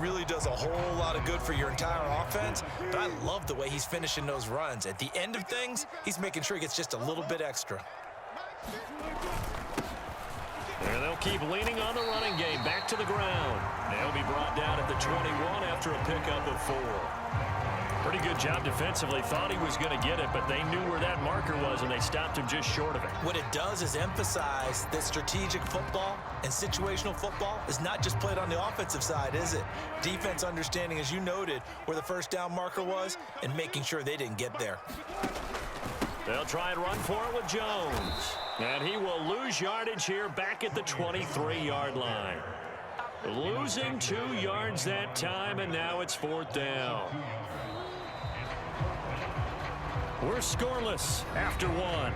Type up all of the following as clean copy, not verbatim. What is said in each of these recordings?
really does a whole lot of good for your entire offense, but I love the way he's finishing those runs. At the end of things, he's making sure he gets just a little bit extra. There they'll keep leaning on the running game. Back to the ground. They'll be brought down at the 21 after a pickup of 4. Pretty good job defensively. Thought he was going to get it, but they knew where that marker was, and they stopped him just short of it. What it does is emphasize that strategic football and situational football is not just played on the offensive side, is it? Defense understanding, as you noted, where the first down marker was and making sure they didn't get there. They'll try and run for it with Jones. And he will lose yardage here back at the 23-yard line. Losing 2 yards that time, and now it's 4th down. We're scoreless after 1.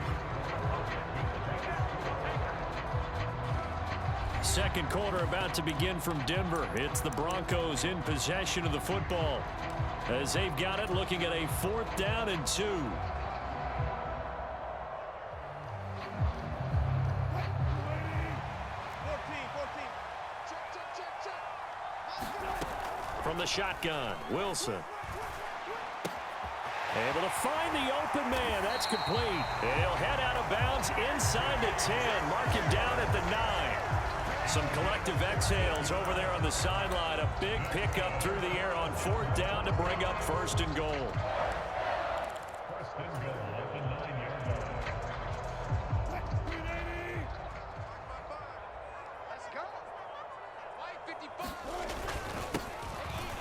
Second quarter about to begin from Denver. It's the Broncos in possession of the football as they've got it, looking at a 4th down and 2. From the shotgun, Wilson. Able to find the open man. That's complete. And he'll head out of bounds inside the 10. Mark him down at the 9. Some collective exhales over there on the sideline. A big pickup through the air on 4th down to bring up 1st and goal.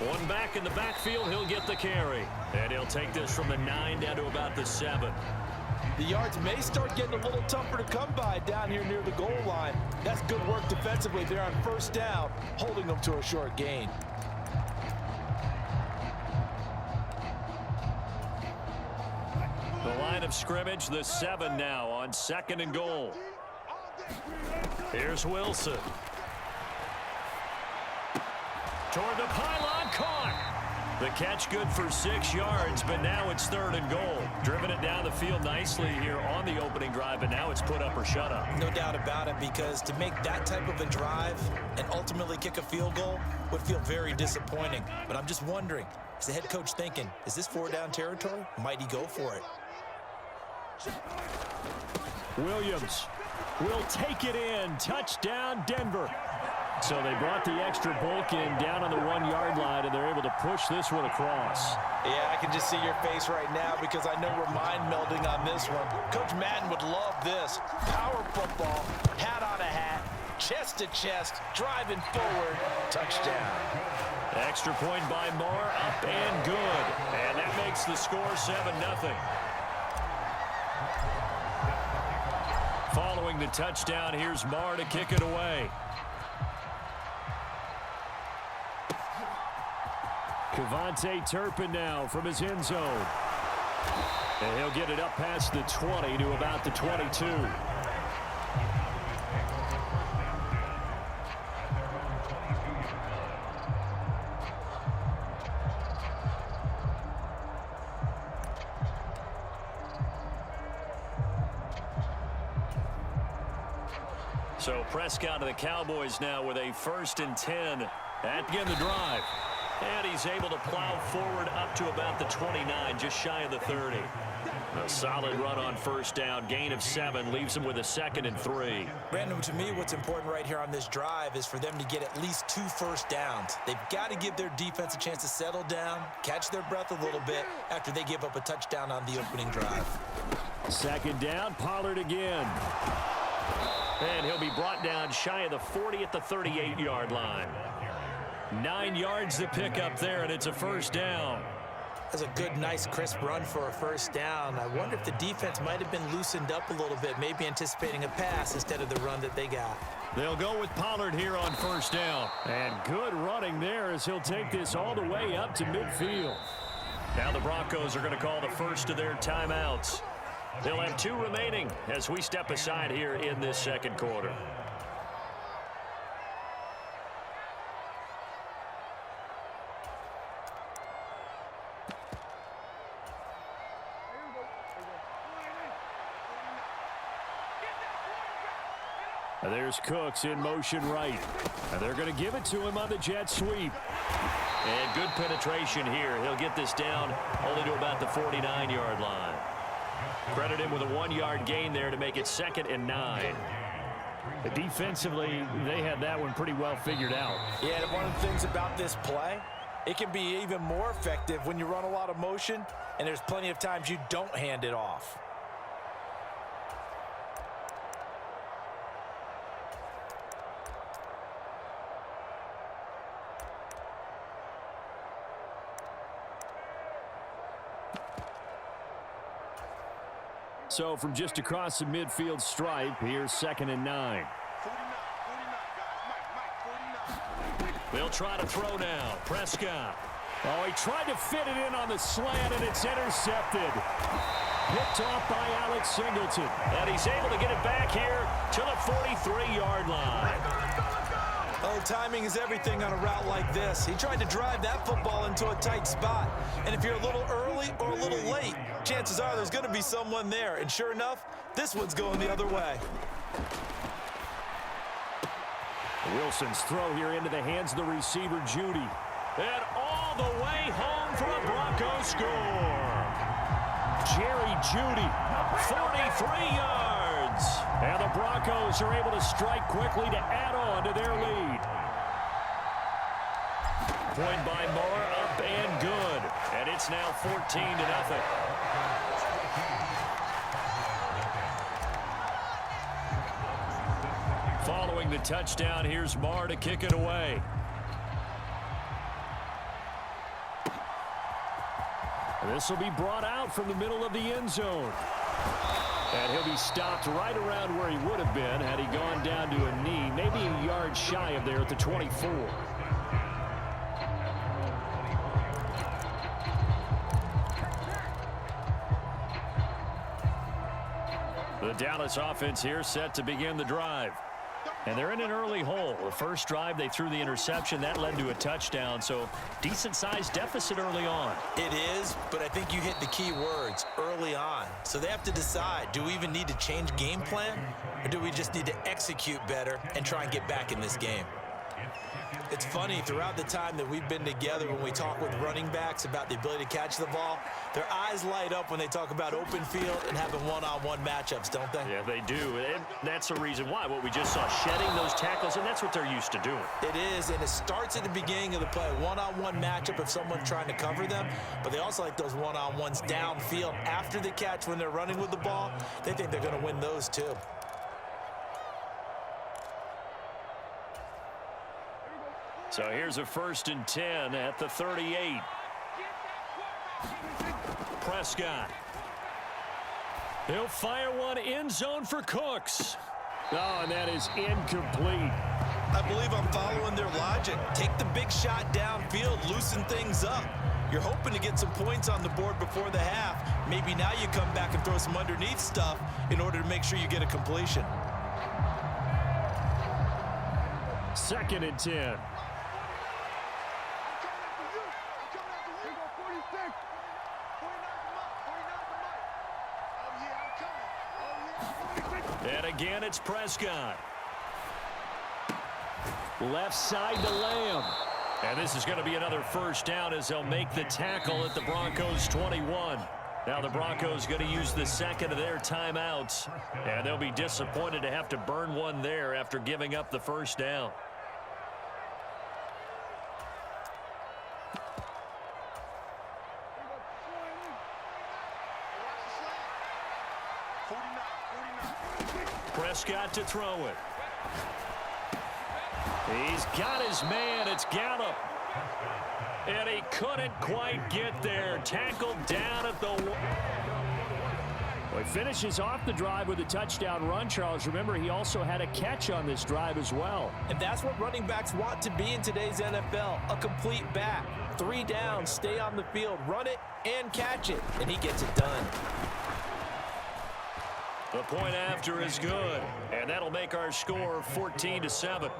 One back in the backfield, he'll get the carry. And he'll take this from the 9 down to about the 7. The yards may start getting a little tougher to come by down here near the goal line. That's good work defensively there on 1st down, holding them to a short gain. The line of scrimmage, the 7 now on 2nd and goal. Here's Wilson. Toward the pylon, caught. The catch good for 6 yards, but now it's 3rd and goal. Driven it down the field nicely here on the opening drive, but now it's put up or shut up. No doubt about it, because to make that type of a drive and ultimately kick a field goal would feel very disappointing. But I'm just wondering, is the head coach thinking, is this 4-down territory? Might he go for it? Williams will take it in. Touchdown, Denver. So they brought the extra bulk in down on the 1-yard line, and they're able to push this one across. Yeah, I can just see your face right now because I know we're mind melding on this one. Coach Madden would love this. Power football, hat on a hat, chest to chest, driving forward, touchdown. Extra point by Moore, up and good. And that makes the score 7-0. Following the touchdown, here's Moore to kick it away. Kevontae Turpin now from his end zone. And he'll get it up past the 20 to about the 22. So Prescott and the Cowboys now with a 1st and 10 at the end of the drive. And he's able to plow forward up to about the 29, just shy of the 30. A solid run on 1st down, gain of 7, leaves him with a 2nd and 3. Brandon, to me, what's important right here on this drive is for them to get at least 2 first downs. They've got to give their defense a chance to settle down, catch their breath a little bit after they give up a touchdown on the opening drive. 2nd down, Pollard again. And he'll be brought down shy of the 40 at the 38-yard line. 9 yards to pick up there, and it's a 1st down. That's a good, nice, crisp run for a 1st down. I wonder if the defense might have been loosened up a little bit, maybe anticipating a pass instead of the run that they got. They'll go with Pollard here on 1st down. And good running there as he'll take this all the way up to midfield. Now the Broncos are going to call the first of their timeouts. They'll have 2 remaining as we step aside here in this 2nd quarter. There's Cooks in motion right. And they're going to give it to him on the jet sweep. And good penetration here. He'll get this down only to about the 49-yard line. Credit him with a 1-yard gain there to make it 2nd and 9. Defensively, they had that one pretty well figured out. Yeah, and one of the things about this play, it can be even more effective when you run a lot of motion, and there's plenty of times you don't hand it off. So from just across the midfield stripe, here's 2nd and 9. They'll try to throw now. Prescott. Oh, he tried to fit it in on the slant, and it's intercepted. Picked off by Alex Singleton. And he's able to get it back here to the 43-yard line. Oh, timing is everything on a route like this. He tried to drive that football into a tight spot. And if you're a little early or a little late, chances are there's going to be someone there. And sure enough, this one's going the other way. Wilson's throw here into the hands of the receiver, Judy. And all the way home for a Bronco score. Jerry Judy, 43 yards. And the Broncos are able to strike quickly to add on to their lead. Point by Moore, up and good. And it's now 14-0. Following the touchdown, here's Marr to kick it away. This will be brought out from the middle of the end zone. And he'll be stopped right around where he would have been had he gone down to a knee, maybe a yard shy of there at the 24. The Dallas offense here set to begin the drive. And they're in an early hole. The first drive, they threw the interception. That led to a touchdown, so decent-sized deficit early on. It is, but I think you hit the key words, early on. So they have to decide, do we even need to change game plan, or do we just need to execute better and try and get back in this game? It's funny, throughout the time that we've been together, when we talk with running backs about the ability to catch the ball, their eyes light up when they talk about open field and having one-on-one matchups, don't they? Yeah, they do. And that's the reason why. What we just saw, shedding those tackles, and that's what they're used to doing. It is, and it starts at the beginning of the play. One-on-one matchup if someone's trying to cover them, but they also like those one-on-ones downfield after the catch when they're running with the ball. They think they're going to win those too. So here's a 1st and 10 at the 38. Prescott. He'll fire one end zone for Cooks. Oh, and that is incomplete. I believe I'm following their logic. Take the big shot downfield, loosen things up. You're hoping to get some points on the board before the half. Maybe now you come back and throw some underneath stuff in order to make sure you get a completion. 2nd and 10. And again, it's Prescott. Left side to Lamb. And this is going to be another 1st down as they'll make the tackle at the Broncos 21. Now the Broncos going to use the 2nd of their timeouts. And they'll be disappointed to have to burn one there after giving up the 1st down. Prescott to throw it. He's got his man. It's Gallup. And he couldn't quite get there. Tackled down at the... Well, he finishes off the drive with a touchdown run, Charles. Remember, he also had a catch on this drive as well. And that's what running backs want to be in today's NFL, a complete back. 3 downs, stay on the field, run it, and catch it. And he gets it done. The point after is good, and that'll make our score 14-7.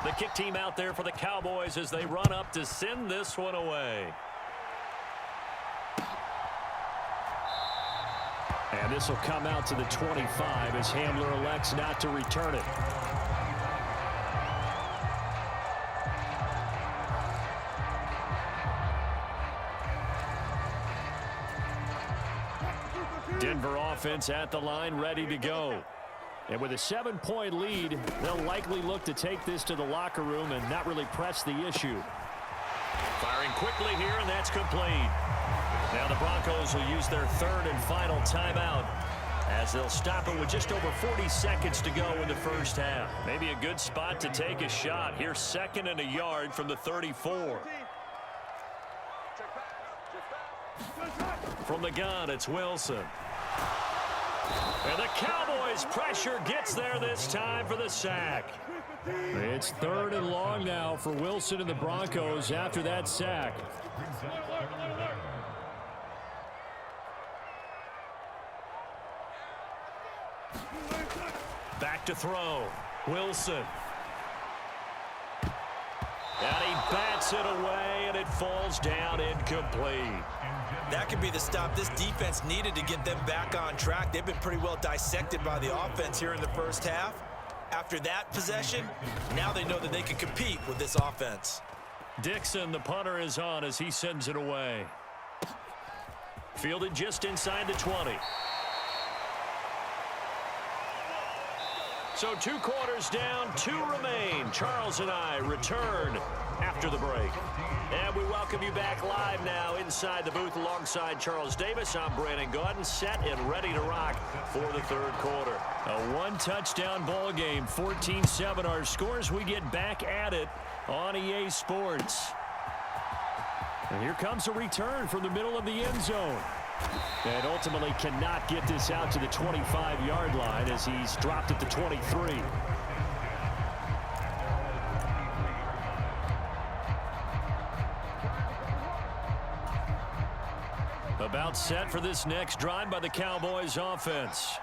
The kick team out there for the Cowboys as they run up to send this one away. And this will come out to the 25 as Hamler elects not to return it. Denver offense at the line, ready to go. And with a 7-point lead, they'll likely look to take this to the locker room and not really press the issue. Firing quickly here, and that's complete. Now the Broncos will use their third and final timeout as they'll stop it with just over 40 seconds to go in the first half. Maybe a good spot to take a shot. Here's 2nd and a yard from the 34. From the gun, it's Wilson. And the Cowboys' pressure gets there this time for the sack. It's 3rd and long now for Wilson and the Broncos after that sack. Back to throw. Wilson. And he bats it away, and it falls down incomplete. That could be the stop this defense needed to get them back on track. They've been pretty well dissected by the offense here in the first half. After that possession, now they know that they can compete with this offense. Dixon, the punter, is on as he sends it away. Fielded just inside the 20. So 2 quarters down, 2 remain. Charles and I return after the break. And we welcome you back live now inside the booth alongside Charles Davis. I'm Brandon Gaudin, set and ready to rock for the 3rd quarter. A 1-touchdown ball game, 14-7 our scores. We get back at it on EA Sports. And here comes a return from the middle of the end zone. And ultimately cannot get this out to the 25-yard line as he's dropped at the 23. About set for this next drive by the Cowboys offense.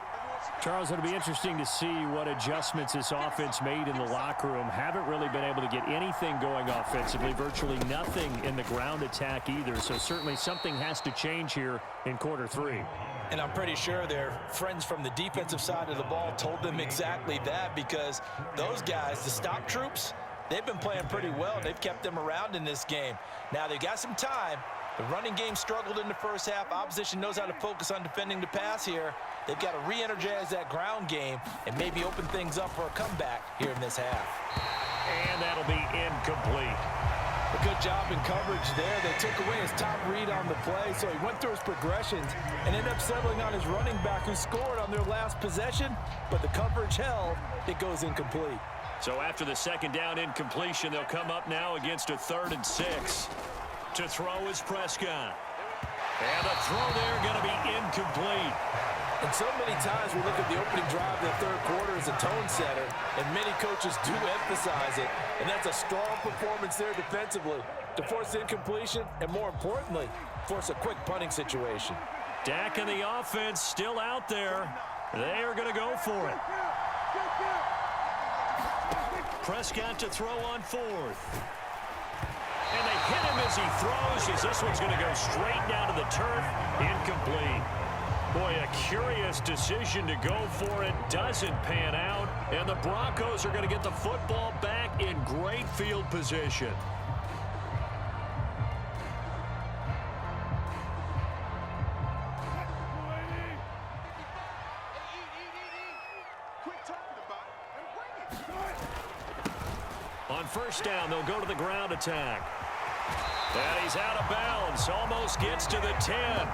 Charles, it'll be interesting to see what adjustments this offense made in the locker room. Haven't really been able to get anything going offensively, virtually nothing in the ground attack either. So certainly something has to change here in quarter 3. And I'm pretty sure their friends from the defensive side of the ball told them exactly that, because those guys, the stop troops, they've been playing pretty well. They've kept them around in this game. Now they got some time. The running game struggled in the first half. Opposition knows how to focus on defending the pass here. They've got to re-energize that ground game and maybe open things up for a comeback here in this half. And that'll be incomplete. A good job in coverage there. They took away his top read on the play, so he went through his progressions and ended up settling on his running back who scored on their last possession, but the coverage held. It goes incomplete. So after the 2nd down incompletion, they'll come up now against a 3rd and 6. To throw is Prescott. And the throw there going to be incomplete. And so many times we look at the opening drive of the 3rd quarter as a tone setter, and many coaches do emphasize it. And that's a strong performance there defensively to force incompletion and, more importantly, force a quick punting situation. Dak and the offense still out there. They are going to go for it. Prescott to throw on 4th. And they hit him as he throws, as this one's going to go straight down to the turf. Incomplete. Boy, a curious decision to go for it. Doesn't pan out. And the Broncos are going to get the football back in great field position. On 1st down, they'll go to the ground attack. And he's out of bounds. Almost gets to the 10.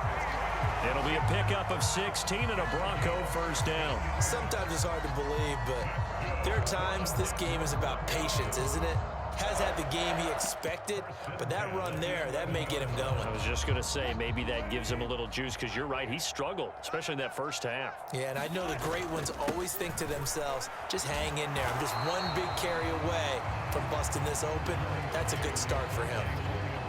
It'll be a pickup of 16 and a Bronco 1st down. Sometimes it's hard to believe, but there are times this game is about patience, isn't it? Has had the game he expected, but that run there, that may get him going. I was just going to say, maybe that gives him a little juice, because you're right, he struggled, especially in that first half. Yeah, and I know the great ones always think to themselves, just hang in there. I'm just one big carry away from busting this open. That's a good start for him.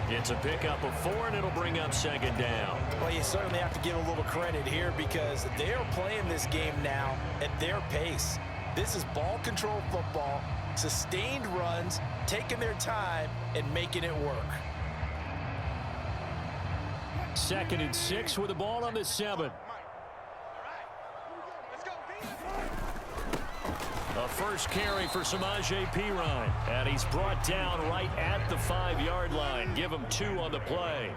It's a pickup of 4, and it'll bring up 2nd down. Well, you certainly have to give a little credit here, because they're playing this game now at their pace. This is ball control football, sustained runs, taking their time and making it work. 2nd and 6 with the ball on the 7. A first carry for Samaje Perine. And he's brought down right at the 5-yard line. Give him 2 on the play.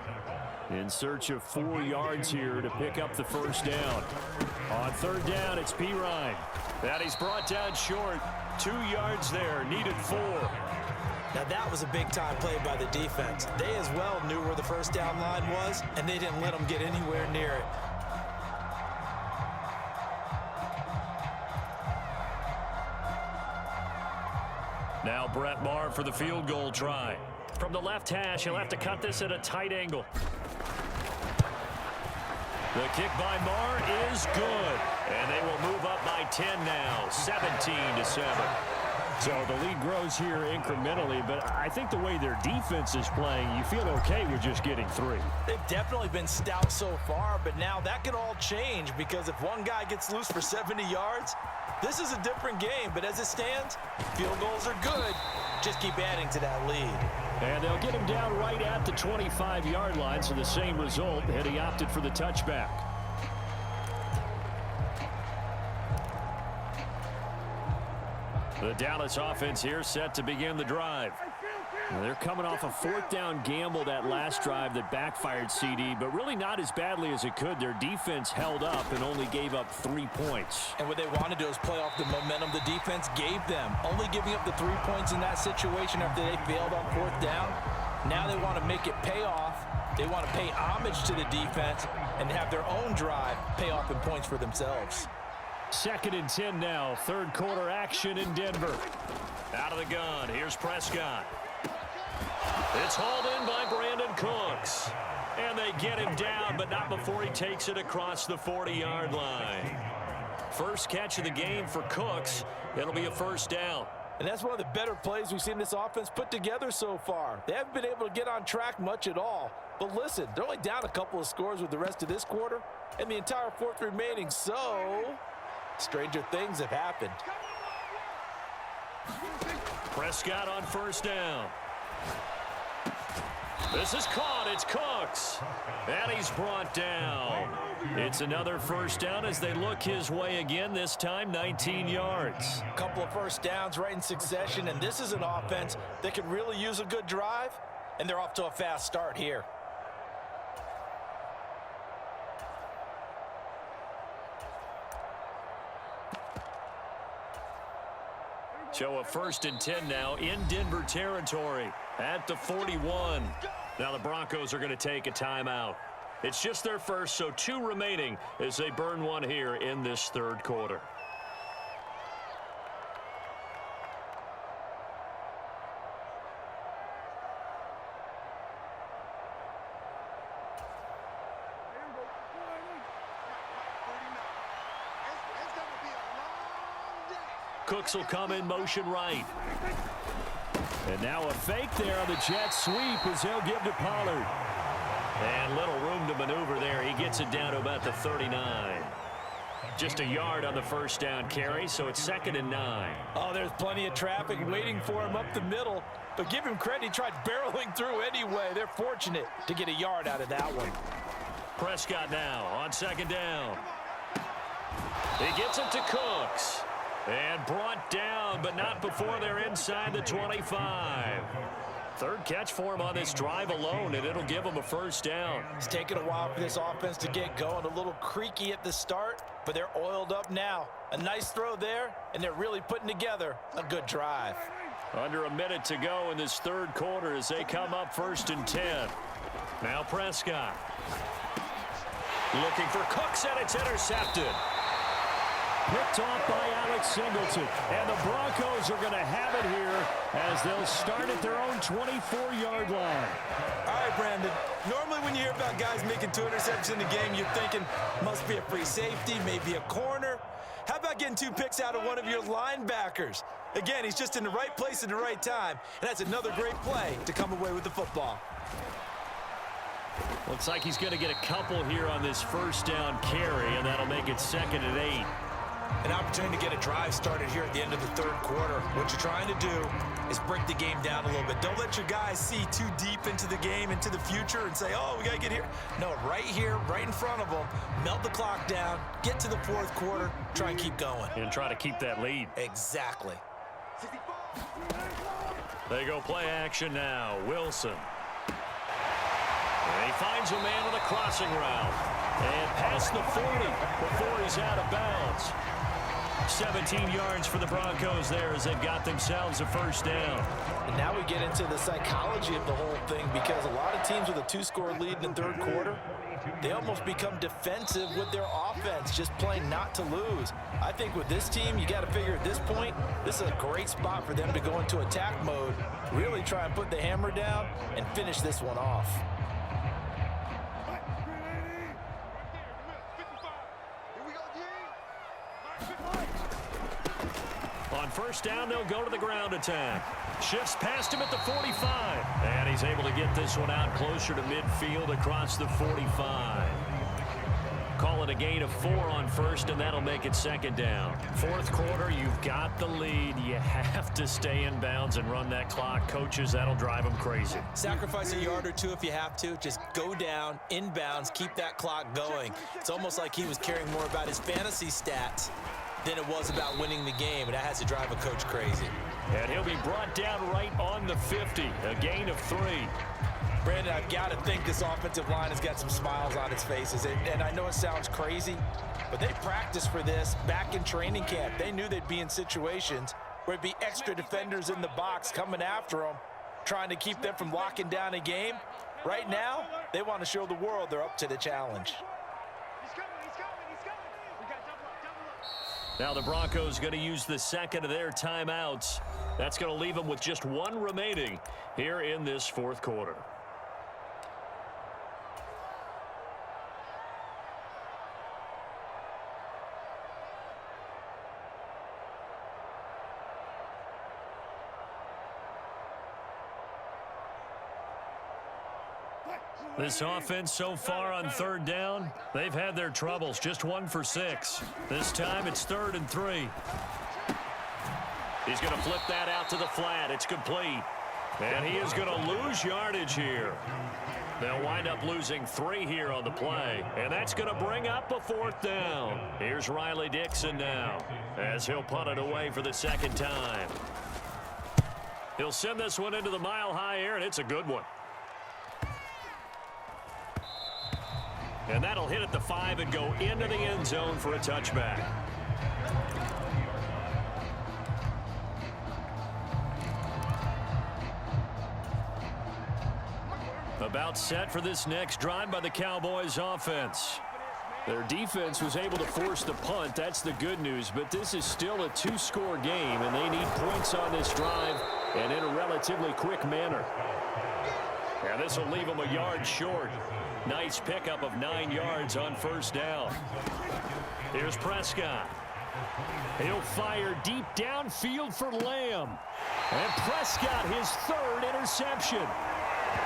In search of 4 yards here to pick up the first down. On third down, it's Perine. And he's brought down short. 2 yards there, needed 4. Now that was a big-time play by the defense. They as well knew where the first down line was, and they didn't let them get anywhere near it. Now Brett Maher for the field goal try. From the left hash, he'll have to cut this at a tight angle. The kick by Maher is good. And they will move up by 10 now, 17-7. So the lead grows here incrementally, but I think the way their defense is playing, you feel okay with just getting 3. They've definitely been stout so far, but now that could all change because if one guy gets loose for 70 yards, this is a different game. But as it stands, field goals are good. Just keep adding to that lead. And they'll get him down right at the 25-yard line, so the same result, and he opted for the touchback. The Dallas offense here set to begin the drive. Well, they're coming off a 4th down gamble that last drive that backfired CD, but really not as badly as it could. Their defense held up and only gave up 3 points. And what they wanted to do is play off the momentum the defense gave them. Only giving up the 3 points in that situation after they failed on 4th down. Now they want to make it pay off. They want to pay homage to the defense and have their own drive pay off in points for themselves. 2nd and 10 now. 3rd quarter action in Denver. Out of the gun, here's Prescott. It's hauled in by Brandon Cooks. And they get him down, but not before he takes it across the 40-yard line. First catch of the game for Cooks. It'll be a first down. And that's one of the better plays we've seen this offense put together so far. They haven't been able to get on track much at all. But listen, they're only down a couple of scores with the rest of this quarter and the entire 4th remaining. So, stranger things have happened. Prescott on first down. This is caught. It's Cooks. And he's brought down. It's another first down as they look his way again, this time 19 yards. A couple of first downs right in succession, and this is an offense that could really use a good drive, and they're off to a fast start here. So a 1st and 10 now in Denver territory at the 41. Now the Broncos are going to take a timeout. It's just their first, so 2 remaining as they burn one here in this 3rd quarter. Cooks will come in motion right. And now a fake there on the jet sweep as they'll give to Pollard. And little room to maneuver there. He gets it down to about the 39. Just a yard on the first down carry, so it's 2nd and 9. Oh, there's plenty of traffic waiting for him up the middle. But give him credit, he tried barreling through anyway. They're fortunate to get a yard out of that one. Prescott now on 2nd down. He gets it to Cooks. And brought down, but not before they're inside the 25. 3rd catch for him on this drive alone, and it'll give him a first down. It's taken a while for this offense to get going. A little creaky at the start, but they're oiled up now. A nice throw there, and they're really putting together a good drive. Under a minute to go in this 3rd quarter as they come up 1st and 10. Now Prescott. Looking for Cooks, and it's intercepted. Picked off by Alex Singleton. And the Broncos are going to have it here as they'll start at their own 24-yard line. All right, Brandon. Normally when you hear about guys making 2 interceptions in the game, you're thinking must be a free safety, maybe a corner. How about getting 2 picks out of one of your linebackers? Again, he's just in the right place at the right time. And that's another great play to come away with the football. Looks like he's going to get a couple here on this first down carry, and that'll make it 2nd and 8. An opportunity to get a drive started here at the end of the third quarter. What you're trying to do is break the game down a little bit. Don't let your guys see too deep into the game, into the future, and say, oh, we got to get here. No, right here, right in front of them, melt the clock down, get to the fourth quarter, try and keep going. And try to keep that lead. Exactly. They go play action now. Wilson. And he finds a man on the crossing route. And past the 40 before he's out of bounds. 17 yards for the Broncos there as they've got themselves a first down. And now we get into the psychology of the whole thing, because a lot of teams with a two-score lead in the third quarter, they almost become defensive with their offense, just playing not to lose. I think with this team, you got to figure at this point, this is a great spot for them to go into attack mode, really try and put the hammer down and finish this one off. On first down, they'll go to the ground attack. Shifts past him at the 45. And he's able to get this one out closer to midfield across the 45. Call it a gain of 4 on first, and that'll make it second down. Fourth quarter, you've got the lead. You have to stay in bounds and run that clock. Coaches, that'll drive them crazy. Sacrifice a yard or two if you have to. Just go down, inbounds, keep that clock going. It's almost like he was caring more about his fantasy stats than it was about winning the game, and that has to drive a coach crazy. And he'll be brought down right on the 50, a gain of 3. Brandon, I've got to think this offensive line has got some smiles on its faces, and I know it sounds crazy, but they practiced for this back in training camp. They knew they'd be in situations where it'd be extra defenders in the box coming after them, trying to keep them from locking down a game. Right now, they want to show the world they're up to the challenge. Now the Broncos going to use the second of their timeouts. That's going to leave them with just 1 remaining here in this fourth quarter. This offense so far on third down, they've had their troubles. Just 1 for 6. This time it's 3rd and 3. He's going to flip that out to the flat. It's complete. And he is going to lose yardage here. They'll wind up losing 3 here on the play. And that's going to bring up a 4th down. Here's Riley Dixon now as he'll punt it away for the second time. He'll send this one into the mile-high air, and it's a good one. And that'll hit at the 5 and go into the end zone for a touchback. About set for this next drive by the Cowboys offense. Their defense was able to force the punt. That's the good news. But this is still a 2-score game, and they need points on this drive and in a relatively quick manner. And this will leave them a yard short. Nice pickup of 9 yards on first down. Here's Prescott. He'll fire deep downfield for Lamb. And Prescott, his 3rd interception.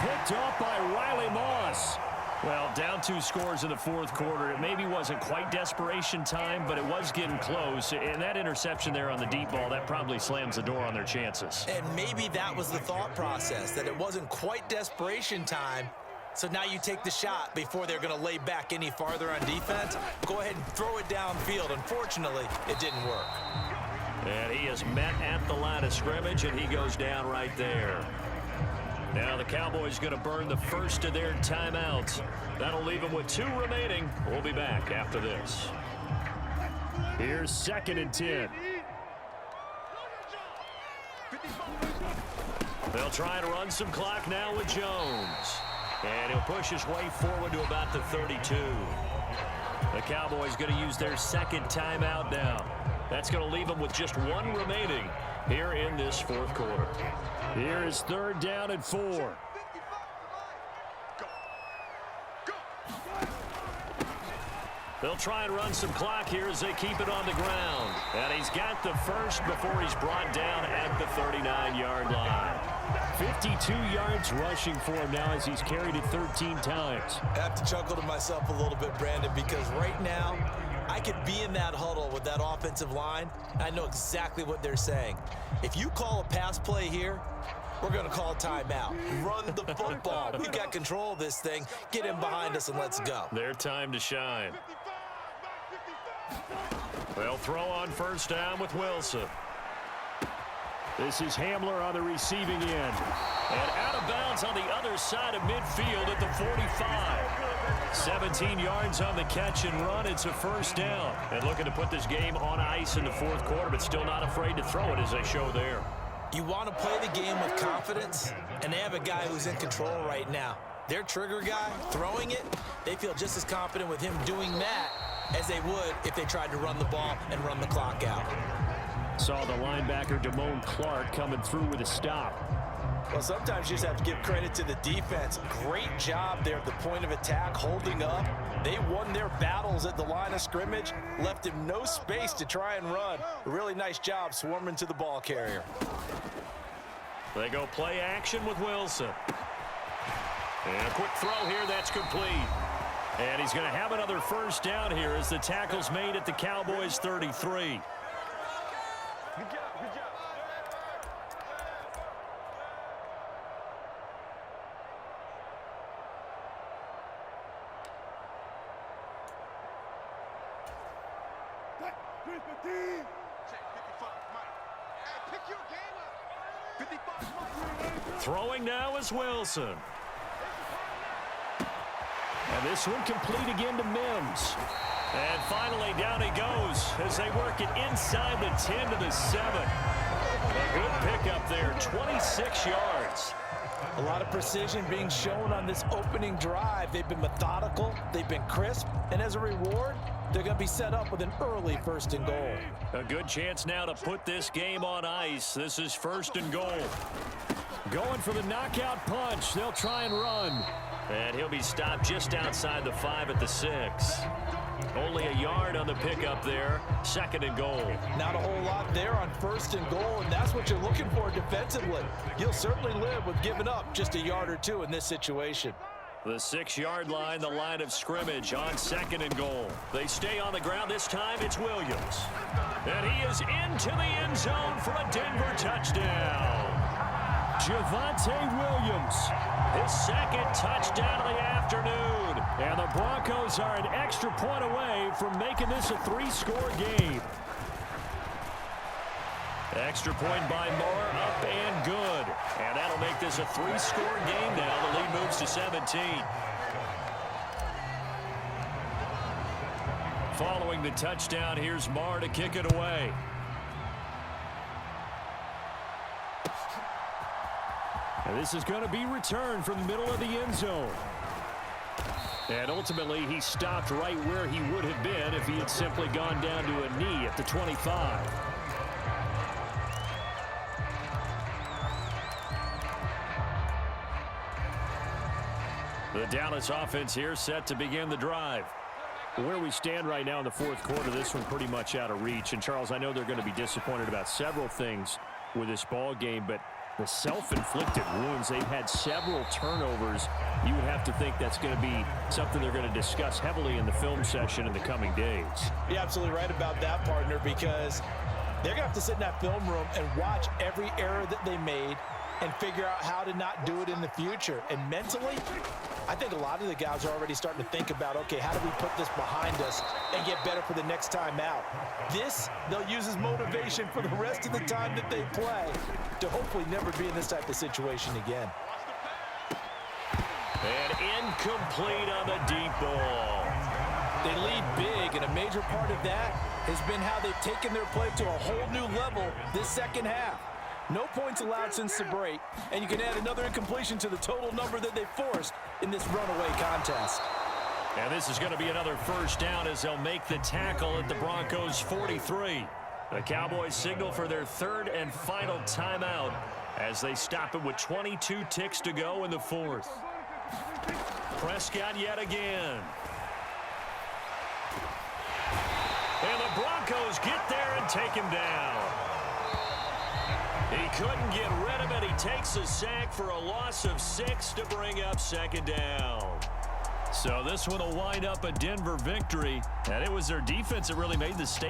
Picked off by Riley Moss. Well, down 2 scores in the fourth quarter. It maybe wasn't quite desperation time, but it was getting close. And that interception there on the deep ball, that probably slams the door on their chances. And maybe that was the thought process, that it wasn't quite desperation time. So now you take the shot before they're going to lay back any farther on defense. Go ahead and throw it downfield. Unfortunately, it didn't work. And he is met at the line of scrimmage, and he goes down right there. Now the Cowboys going to burn the first of their timeouts. That'll leave them with 2 remaining. We'll be back after this. Here's 2nd and 10. They'll try to run some clock now with Jones. And he'll push his way forward to about the 32. The Cowboys going to use their 2nd timeout now. That's going to leave them with just 1 remaining here in this fourth quarter. Here is 3rd down and 4. They'll try and run some clock here as they keep it on the ground. And he's got the first before he's brought down at the 39-yard line. 52 yards rushing for him now as he's carried it 13 times. I have to chuckle to myself a little bit, Brandon, because right now I could be in that huddle with that offensive line. I know exactly what they're saying. If you call a pass play here, we're going to call a timeout. Run the football. We've got control of this thing. Get him behind us and let's go. Their time to shine. They'll throw on first down with Wilson. This is Hamler on the receiving end. And out of bounds on the other side of midfield at the 45. 17 yards on the catch and run. It's a first down. And looking to put this game on ice in the fourth quarter, but still not afraid to throw it as they show there. You want to play the game with confidence, and they have a guy who's in control right now. Their trigger guy, throwing it, they feel just as confident with him doing that as they would if they tried to run the ball and run the clock out. Saw the linebacker Damone Clark coming through with a stop. Well, sometimes you just have to give credit to the defense. Great job there at the point of attack, holding up. They won their battles at the line of scrimmage, left him no space to try and run. A really nice job swarming to the ball carrier. They go play action with Wilson. And a quick throw here, that's complete. And he's going to have another first down here as the tackle's made at the Cowboys' 33. Good job, good job. Throwing now is Wilson. And this one complete again to Mims. And finally down he goes as they work it inside the 10 to the 7. A good pickup there, 26 yards. A lot of precision being shown on this opening drive. They've been methodical, they've been crisp, and as a reward, they're going to be set up with an early first and goal. A good chance now to put this game on ice. This is first and goal. Going for the knockout punch. They'll try and run. And he'll be stopped just outside the 5 at the 6. Only a yard on the pickup there. Second and goal. Not a whole lot there on first and goal, and that's what you're looking for defensively. You'll certainly live with giving up just a yard or two in this situation. The 6-yard line, the line of scrimmage on second and goal. They stay on the ground. This time it's Williams. And he is into the end zone for a Denver touchdown. Javonte Williams. His second touchdown of the afternoon. And the Broncos are an extra point away from making this a 3-score game. Extra point by Moore, up and good. And that'll make this a 3-score game now. The lead moves to 17. Following the touchdown, here's Marr to kick it away. And this is going to be returned from the middle of the end zone. And ultimately, he stopped right where he would have been if he had simply gone down to a knee at the 25. The Dallas offense here set to begin the drive. Where we stand right now in the fourth quarter, this one pretty much out of reach. And, Charles, I know they're going to be disappointed about several things with this ball game, but the self-inflicted wounds, they've had several turnovers. You would have to think that's going to be something they're going to discuss heavily in the film session in the coming days. You're absolutely right about that, partner, because they're going to have to sit in that film room and watch every error that they made and figure out how to not do it in the future. And mentally, I think a lot of the guys are already starting to think about, okay, how do we put this behind us and get better for the next time out? This, they'll use as motivation for the rest of the time that they play to hopefully never be in this type of situation again. And incomplete on the deep ball. They lead big, and a major part of that has been how they've taken their play to a whole new level this second half. No points allowed since the break, and you can add another incompletion to the total number that they forced in this runaway contest. And this is going to be another first down as they'll make the tackle at the Broncos' 43. The Cowboys signal for their third and final timeout as they stop it with 22 ticks to go in the fourth. Prescott yet again. And the Broncos get there and take him down. He couldn't get rid of it. He takes a sack for a loss of 6 to bring up second down. So this one will wind up a Denver victory, and it was their defense that really made the statement.